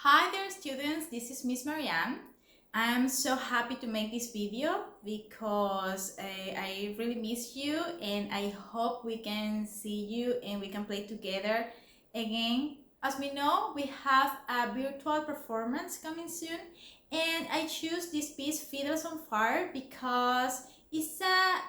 Hi there students, this is Miss Marianne. I'm so happy to make this video because I really miss you and I hope we can see you and we can play together again. As we know, we have a virtual performance coming soon and I choose this piece Fiddles on Fire because it's a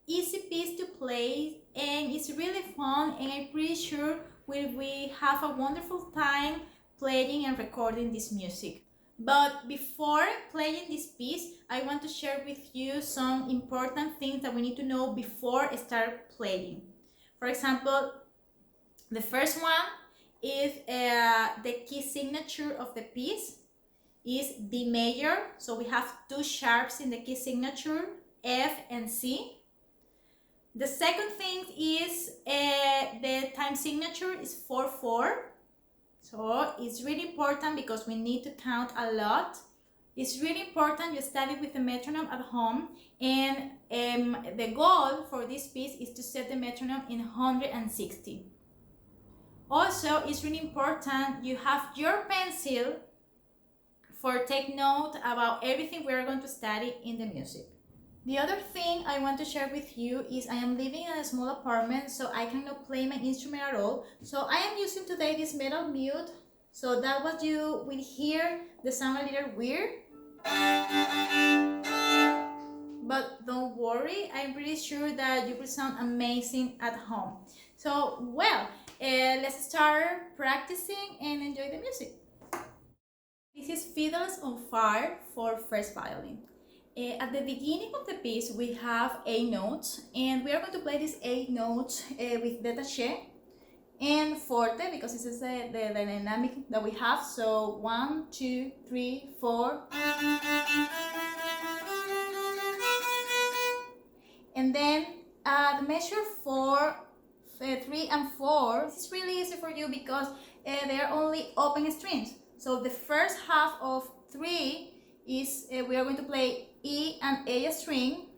easy piece to play and it's really fun and I'm pretty sure we have a wonderful time playing and recording this music. But before playing this piece, I want to share with you some important things that we need to know before start playing. For example, the first one is the key signature of the piece is D major. So we have two sharps in the key signature, F and C. The second thing is the time signature is 4/4. So it's really important because we need to count a lot. It's really important you study with the metronome at home, and the goal for this piece is to set the metronome in 160. Also, it's really important you have your pencil for take note about everything we are going to study in the music. The other thing I want to share with you is I am living in a small apartment, so I cannot play my instrument at all. So I am using today this metal mute, so that what you will hear the sound a little weird. But don't worry, I'm pretty sure that you will sound amazing at home. So, well, let's start practicing and enjoy the music. This is Fiddles on Fire for first violin. At the beginning of the piece, we have A notes, and we are going to play these A notes with détaché and forte because this is the dynamic that we have. So 1, 2, 3, 4. And then the measure 4, 3, and 4. This is really easy for you because they are only open strings. So the first half of 3 is we are going to play E and A string,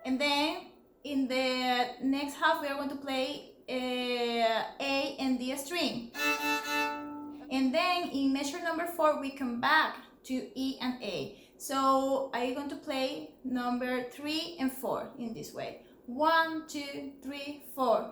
and then in the next half we are going to play A and D string, and then in measure number 4 we come back to E and A. So I'm going to play number 3 and 4 in this way. 1, 2, 3, 4.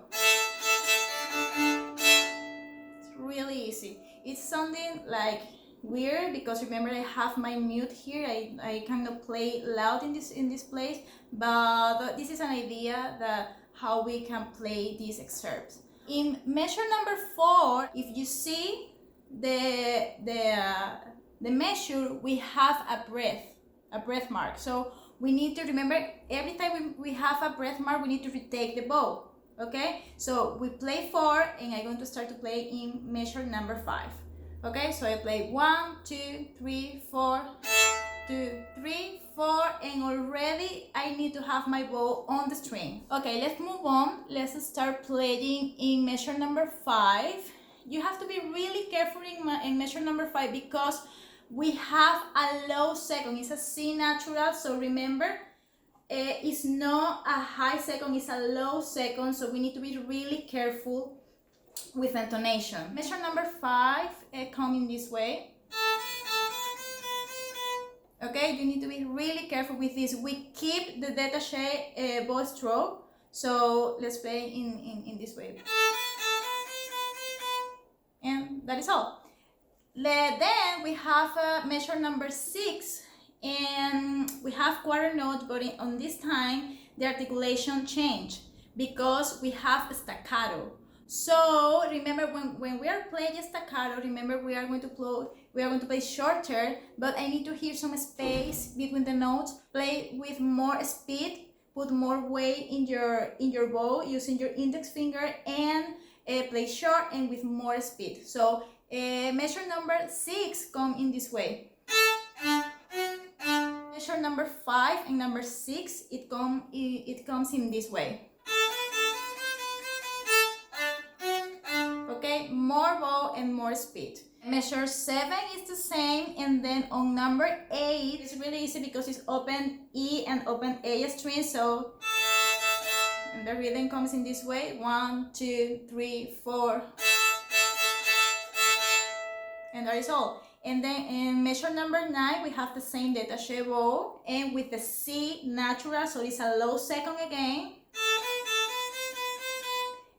It's really easy. It's something like weird because remember I have my mute here. I cannot play loud in this place, but this is an idea that how we can play these excerpts. In measure number 4, if you see the measure, we have a breath mark. So we need to remember every time we have a breath mark, we need to retake the bow. Okay, so we play 4 and I'm going to start to play in measure number 5. Okay, so I play 1, 2, 3, 4, 2, 3, 4, and already I need to have my bow on the string. Okay, let's move on. Let's start playing in measure number 5. You have to be really careful in measure number 5 because we have a low second. It's a C natural, so remember, it's not a high second, it's a low second, so we need to be really careful with intonation. Measure number 5 coming this way. Okay, you need to be really careful with this. We keep the détaché bow stroke, so let's play in this way. And that is all. Then we have measure number 6, and we have quarter note, but on this time the articulation change because we have staccato. So remember when we are playing staccato, remember we are going to play shorter, but I need to hear some space between the notes. Play with more speed, put more weight in your bow using your index finger, and play short and with more speed. So measure number 6 come in this way. Measure number 5 and number 6 it comes in this way. Okay, more bow and more speed. Measure 7 is the same, and then on number 8 it's really easy because it's open E and open A string, so and the rhythm comes in this way. 1, 2, 3, 4. And that is all. And then in measure number 9, we have the same détaché bow and with the C natural, so it's a low second again.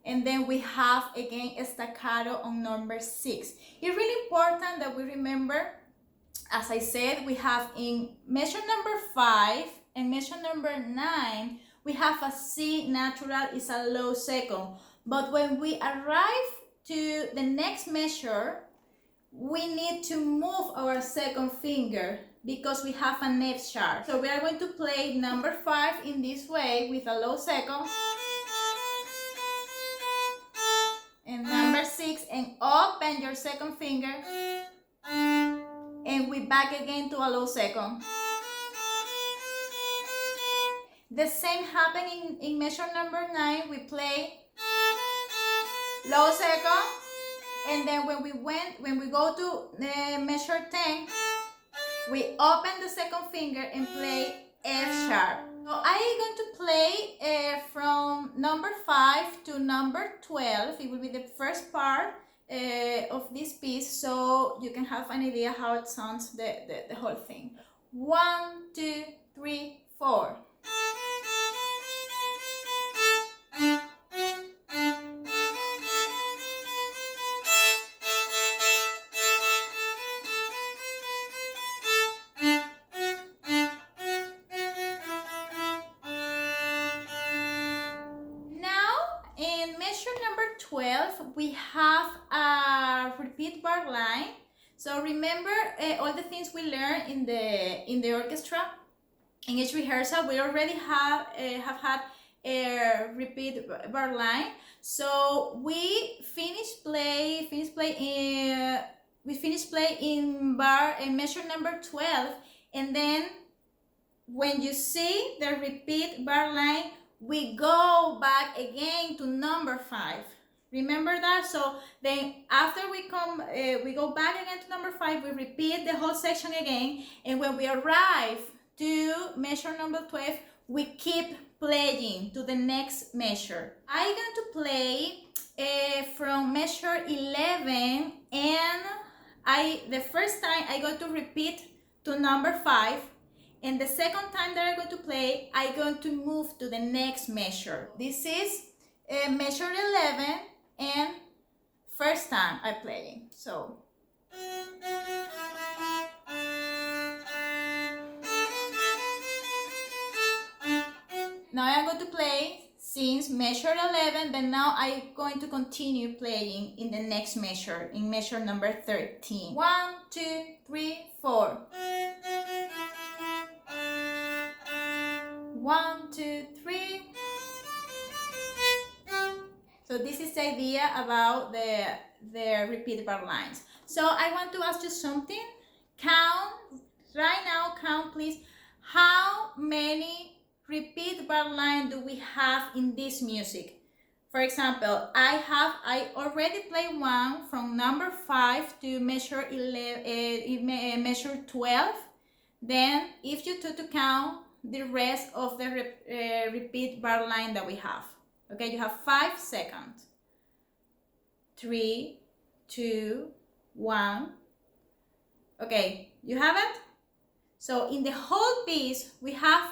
And then we have again a staccato on number 6. It's really important that we remember, as I said, we have in measure number 5 and measure number 9, we have a C natural, is a low second. But when we arrive to the next measure, we need to move our second finger because we have an F sharp. So we are going to play number 5 in this way with a low second. And number 6, and open your second finger. And we back again to a low second. The same happened in measure number 9. We play low second. And then when we go to measure 10, we open the second finger and play F sharp. So I'm going to play from number 5 to number 12. It will be the first part of this piece, so you can have an idea how it sounds, the whole thing. 1, 2, 3, 4. We have a repeat bar line. So remember all the things we learned in the orchestra. In each rehearsal, we already have had a repeat bar line. So we finished play in bar and measure number 12, and then when you see the repeat bar line, we go back again to number 5. Remember that? So then after we go back again to number 5, we repeat the whole section again, and when we arrive to measure number 12, we keep playing to the next measure. I'm going to play from measure 11, and the first time I go to repeat to number 5, and the second time that I'm going to play, I'm going to move to the next measure. This is measure 11, and first time I play. So now I'm going to play since measure 11, then now I'm going to continue playing in the next measure, in measure number 13. 1, 2, 3, 4. 1, 2, 3. So this is the idea about the repeat bar lines. So I want to ask you something. Right now, count please, how many repeat bar lines do we have in this music? For example, I already played one from number 5 to measure 11, measure 12. Then if you took to count the rest of the repeat bar line that we have. Okay, you have 5 seconds. 3, 2, 1. Okay, you have it? So in the whole piece, we have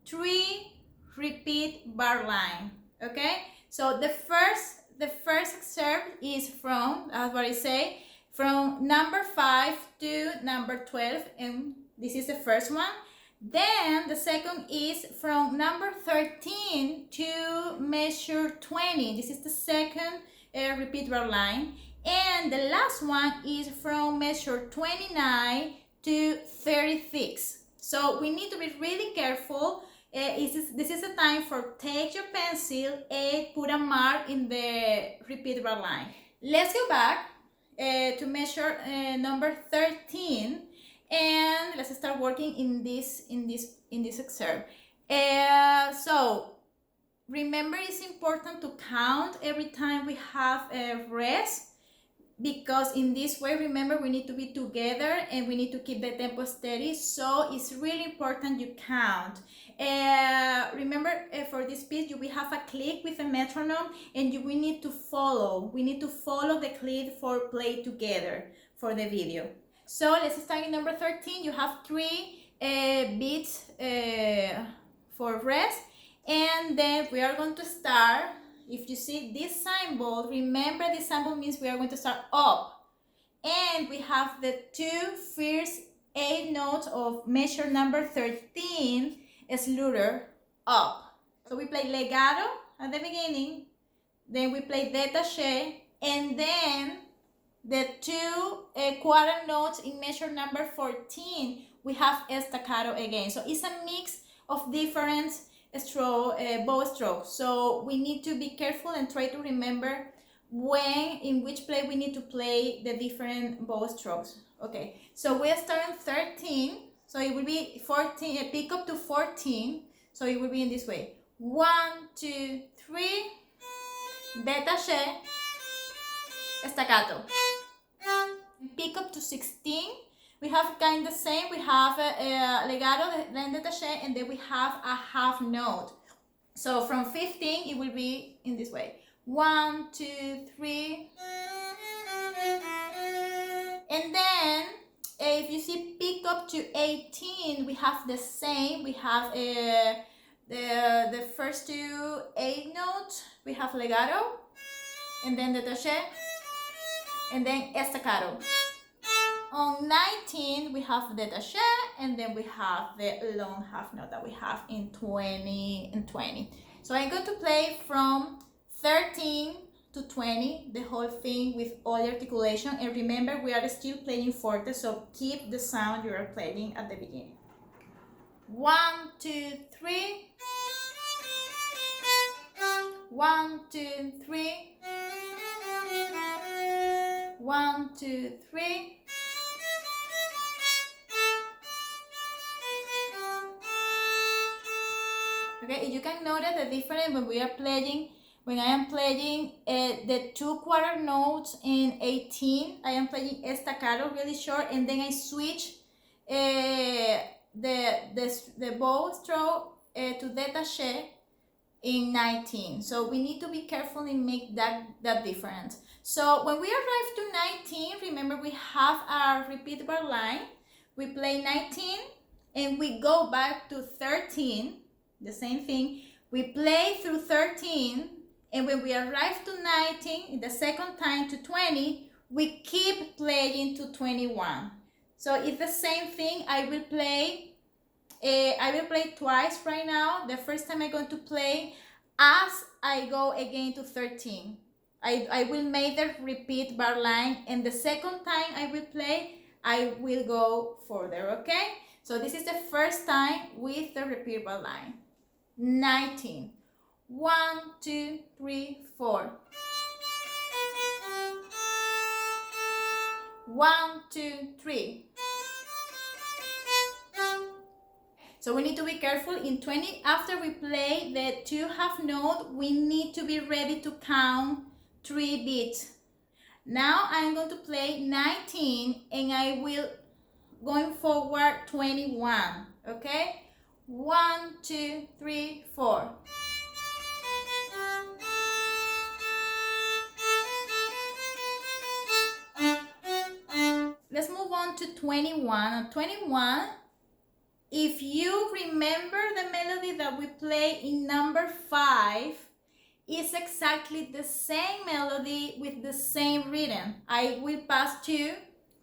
3 repeat bar line. Okay, so the first excerpt is from, as what I say, from number 5 to number 12, and this is the first one. Then the second is from number 13 to measure 20. This is the second repeat bar line. And the last one is from measure 29 to 36. So we need to be really careful. This is a time for take your pencil and put a mark in the repeat bar line. Let's go back to measure number 13. And let's start working in this excerpt. So remember, it's important to count every time we have a rest. because in this way, remember, we need to be together and we need to keep the tempo steady. So it's really important you count. Remember, for this piece, we have a click with a metronome, and we need to follow. We need to follow the click for play together for the video. So let's start in number 13. You have 3 beats for rest, and then we are going to start. If you see this symbol, remember this symbol means we are going to start up, and we have the 2 first 8 notes of measure number 13 slaughter up. So we play legato at the beginning, then we play détaché, and then the 2 quarter notes in measure number 14, we have staccato again. So it's a mix of different bow strokes. So we need to be careful and try to remember in which play we need to play the different bow strokes. Okay, so we start on 13. So it will be 14, pick up to 14. So it will be in this way. 1, 2, 3, détaché, staccato. Pick up to 16. We have kind of the same. We have legato, then détaché, and then we have a half note. So from 15, it will be in this way. 1, 2, 3. And then, if you see pick up to 18, we have the same. We have the first 2 8 notes. We have legato, and then détaché, and then staccato. On 19, we have détaché, and then we have the long half note that we have in 20 and 20. So I'm going to play from 13 to 20, the whole thing with all the articulation. And remember, we are still playing forte, so keep the sound you are playing at the beginning. 1, 2, 3. 1, 2, 3. 1, 2, 3. Okay, you can notice the difference when we are playing. When I am playing the 2 quarter notes in 18, I am playing staccato really short, and then I switch the bow stroke to détaché in 19. So we need to be careful and make that difference. So when we arrive to 19, remember we have our repeat bar line. We play 19 and we go back to 13, the same thing. We play through 13, and when we arrive to 19, the second time to 20, we keep playing to 21. So it's the same thing. I will play twice right now. The first time I'm going to play as I go again to 13. I will make the repeat bar line, and the second time I will play, I will go further, okay? So this is the first time with the repeat bar line. 19. 1, 2, 3, 4. 1, 2, 3. So we need to be careful. In 20, after we play the 2 half note, we need to be ready to count 3 beats. Now I'm going to play 19, and I will going forward 21. Okay? 1, 2, 3, 4. Let's move on to 21. On 21, if you remember the melody that we play in number 5, it's exactly the same melody with the same rhythm. I will pass to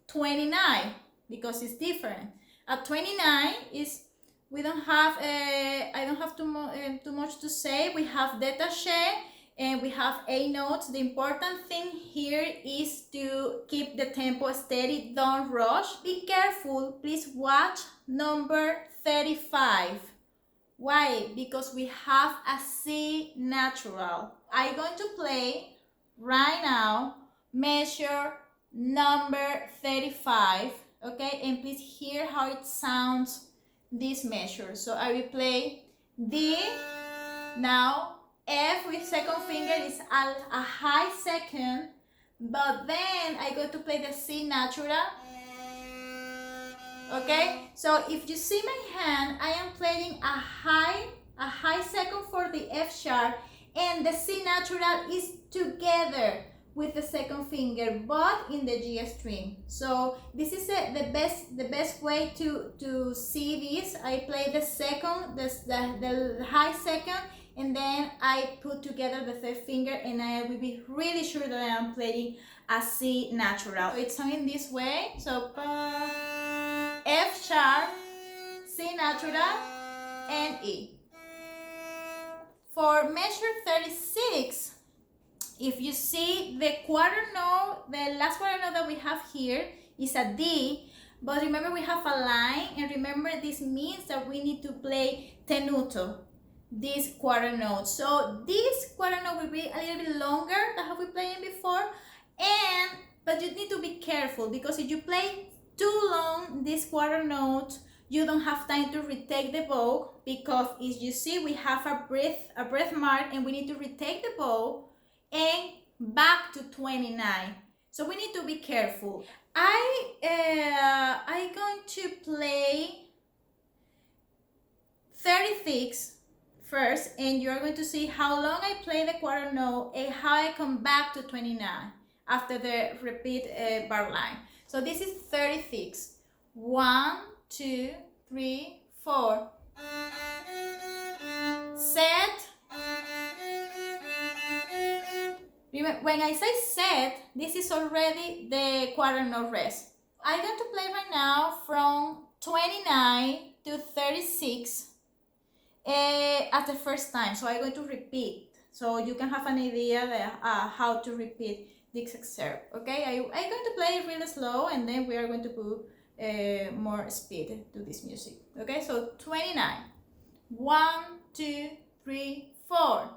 29 because it's different. At 29 is we don't have I don't have too much to say. We have détaché and we have 8 notes. The important thing here is to keep the tempo steady, don't rush. Be careful, please watch number 35. Why? Because we have a C natural. I'm going to play right now measure number 35, okay? And please hear how it sounds, this measure. So I will play D, now F with second finger is a high second, but then I go to play the C natural. Okay, so if you see my hand, I am playing a high second for the F sharp, and the C natural is together with the second finger, but in the G string. So this is the best way to see this. I play the second, the high second, and then I put together the third finger, and I will be really sure that I am playing a C natural. So it's sounding this way. So F sharp, C natural, and E. For measure 36, if you see the quarter note, the last quarter note that we have here is a D, but remember we have a line, and remember this means that we need to play tenuto, this quarter note. So this quarter note will be a little bit longer than how we played before, but you need to be careful, because if you play too long this quarter note, you don't have time to retake the bow, because as you see we have a breath mark, and we need to retake the bow and back to 29. So we need to be careful. I'm going to play 36 first, and you're going to see how long I play the quarter note and how I come back to 29 after the repeat bar line. So this is 36. 1, 2, 3, 4. Set. When I say set, this is already the quarter note rest. I'm going to play right now from 29 to 36 at the first time. So I'm going to repeat, so you can have an idea that, how to repeat this excerpt. Okay, I'm going to play it really slow, and then we are going to put more speed to this music. Okay, so 29. 1, 2, 3, 4.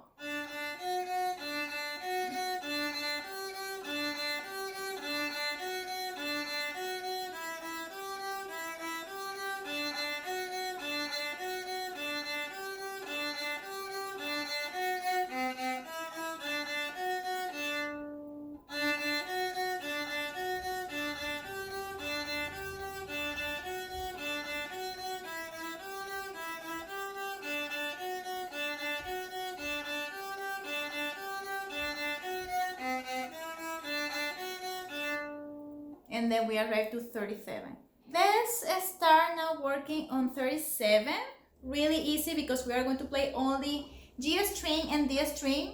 And then we arrive to 37. Let's start now working on 37. Really easy, because we are going to play only G string and D string.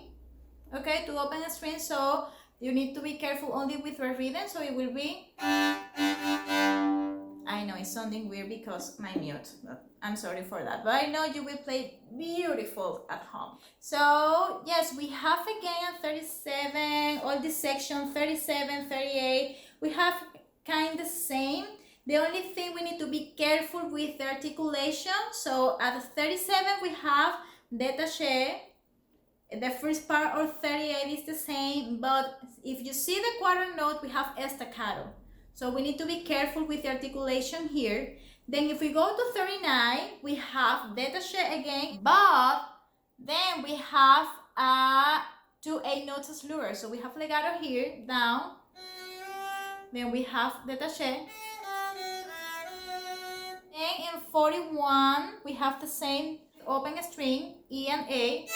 Okay, to open a string, so you need to be careful only with the rhythm. So it will be, I know it's sounding weird because my mute, but I'm sorry for that, but I know you will play beautiful at home. So yes, we have again 37, all this section 37, 38, we have kind of same. The only thing we need to be careful with the articulation. So at 37 we have détaché. The first part of 38 is the same, but if you see the quarter note, we have staccato. So we need to be careful with the articulation here. Then if we go to 39, we have détaché again, but then we have 2 8 notes slur. So we have legato here, down. Then we have détaché. And in 41, we have the same open string, E and A.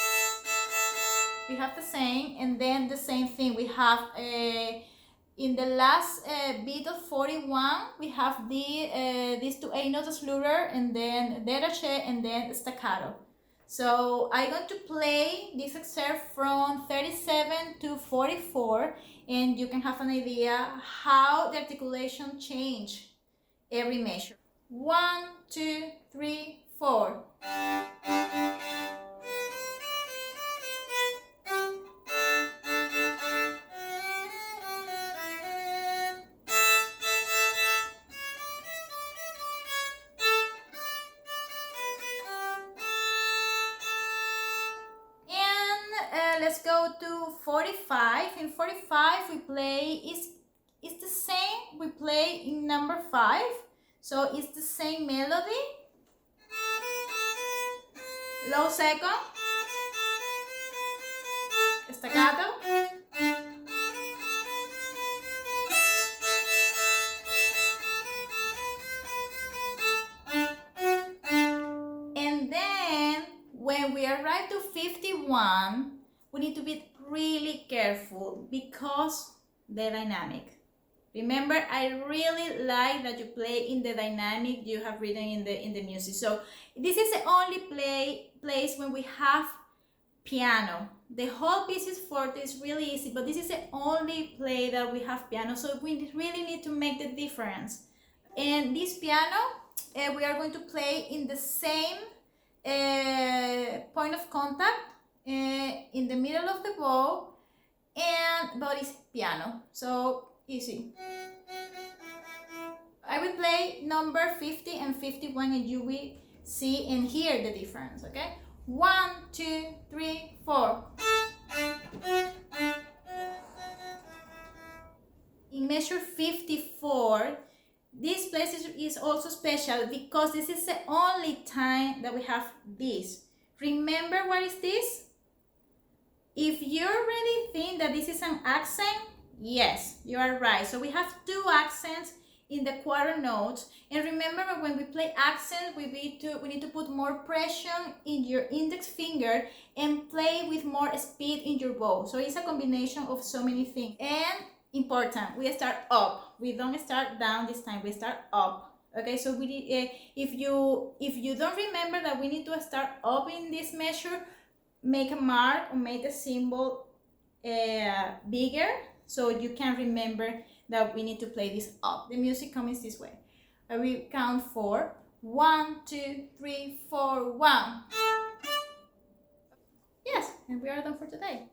We have the same, and then the same thing. We have in the last beat of 41, we have these 2 8 notes slur, and then détaché, and then staccato. So I'm going to play this excerpt from 37 to 44, and you can have an idea how the articulation change every measure. 1, 2, 3, 4. Let's go to 45. In 45 we play, it's the same, we play in number 5, so it's the same melody, low second, staccato, arrive to 51, we need to be really careful because the dynamic. Remember, I really like that you play in the dynamic you have written in the music. So this is the only place when we have piano. The whole piece is forte, is really easy, but this is the only play that we have piano. So we really need to make the difference. And this piano, we are going to play in the same point of contact in the middle of the bow, but it's piano, so easy. I will play number 50 and 51 and you will see and hear the difference, okay? 1, 2, 3, 4. In measure 54, this place is also special because this is the only time that we have this. Remember what is this? If you already think that this is an accent, yes, you are right. So we have 2 accents in the quarter notes. And remember, when we play accents, we need to put more pressure in your index finger and play with more speed in your bow. So it's a combination of so many things. And important, we start up. We don't start down this time, we start up. Okay, so if you don't remember that we need to start up in this measure, make a mark or make the symbol bigger so you can remember that we need to play this up. The music comes this way. I will count 4. 1, 2, 3, 4, 1. Yes, and we are done for today.